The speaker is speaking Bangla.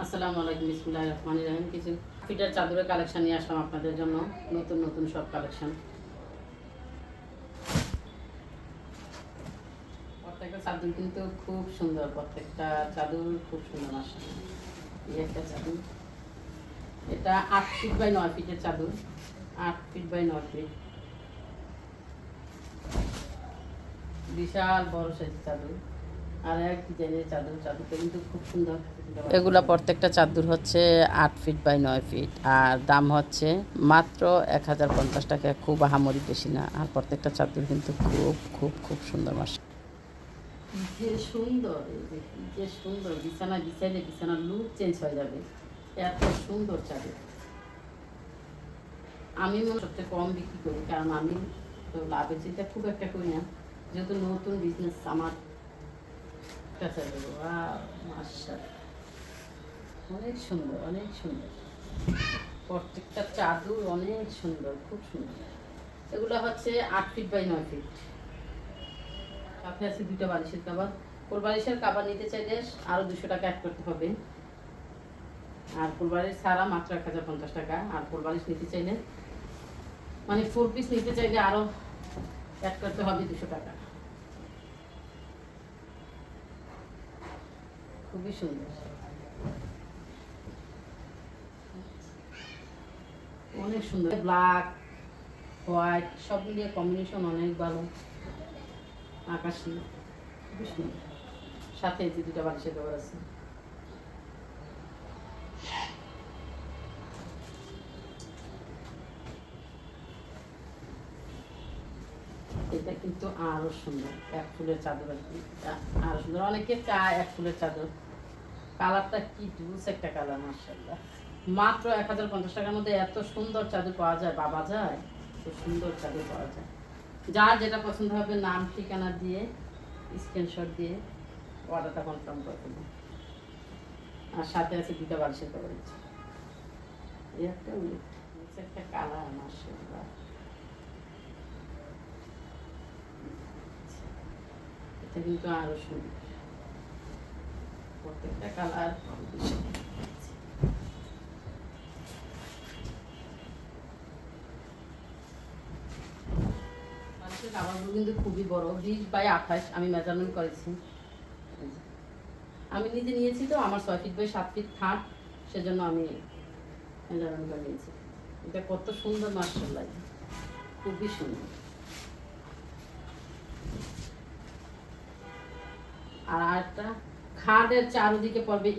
আসসালামু আলাইকুম, বিসমিল্লাহির রহমানির রহিম। কিছু ফিটার চাদরের কালেকশন নিয়ে আসলাম আপনাদের জন্য, নতুন নতুন সব কালেকশন। প্রত্যেকটা চাদর কিন্তু খুব সুন্দর, প্রত্যেকটা চাদর খুব সুন্দর। মাশাআল্লাহ, এই একটা চাদর, এটা 8 ফিট বাই 9 ফিটের চাদর, 8 ফিট বাই 9 ফিট, বিশাল বড় সাইজের চাদর। আর এক ডিজাইনের চাদর, চাদরটা কিন্তু খুব সুন্দর। এগুলা প্রত্যেকটা চাদর হচ্ছে 8 ফিট বাই 9 ফিট, আর দাম হচ্ছে মাত্র 1050 টাকা, খুব আহামরি বেশি না। আর প্রত্যেকটা চাদর কিন্তু খুব খুব খুব সুন্দর। যে সুন্দর, এই যে সুন্দর, বিছানা বিছাইলে বিছানার লুক চেঞ্জ হয়ে যাবে, এত সুন্দর চাদর। আমি সবচেয়ে কম বিক্রি করি, কারণ আমি তো লাভের চিন্তা খুব একটা করি না, যেহেতু নতুন বিজনেস আমার কাছে। মাশাআল্লাহ, অনেক সুন্দর, অনেক সুন্দর। প্রত্যেকটা চাদর অনেক সুন্দর, খুব সুন্দর। এগুলো হচ্ছে 8 ফিট বাই 9 ফিট। সাথে আছে 2টা বালিশের কাভার। কোল বালিশের কাভার নিতে চাইলে আরও 200 টাকা অ্যাড করতে হবে। আর কোল বালিশ ছাড়া মাত্র 1050 টাকা। আর কোল বালিশ নিতে চাইলে, মানে 4 পিস নিতে চাইলে আরও অ্যাড করতে হবে 200 টাকা। খুবই সুন্দর, অনেক সুন্দর। ব্ল্যাক হোয়াইট সব মিলিয়ে কম্বিনেশন অনেক ভালো, আকাশি, খুবই সুন্দর। সাথে এই যে 2টা বালিশের কভার আছে। এটা কিন্তু আরো সুন্দর, এক ফুলের চাদর আর কি, আরো সুন্দর। অনেকে চায় এক ফুলের চাদর, কালারটা কি জুস একটা কালার। মাশাআল্লাহ, মাত্র 1050 টাকার মধ্যে এত সুন্দর চাদর পাওয়া যায়, বাবা যায়, খুব সুন্দর চাদর পাওয়া যায়। যার যেটা পছন্দ হবে নাম ঠিকানা দিয়ে স্ক্রিনশট দিয়ে অর্ডারটা কনফার্ম করে দেবো। আর সাথে আছে 2টা বালিশের কভার। এই একটা কালার, মাশাআল্লাহ, এটা কিন্তু আরো সুন্দর। প্রত্যেকটা কালার কাভারগুলো কিন্তু খুবই বড়, 20 বাই 28 আমি মেজারমেন্ট করেছি। আমি নিজে নিয়েছি, তো আমার 6 ফিট বাই 7 ফিট খাট, সেজন্য আমি মেজারমেন্ট করে নিয়েছি। এটা কত সুন্দর, মাশাআল্লাহ, খুবই সুন্দর। আর একটা খাটের চারদিকে পড়বে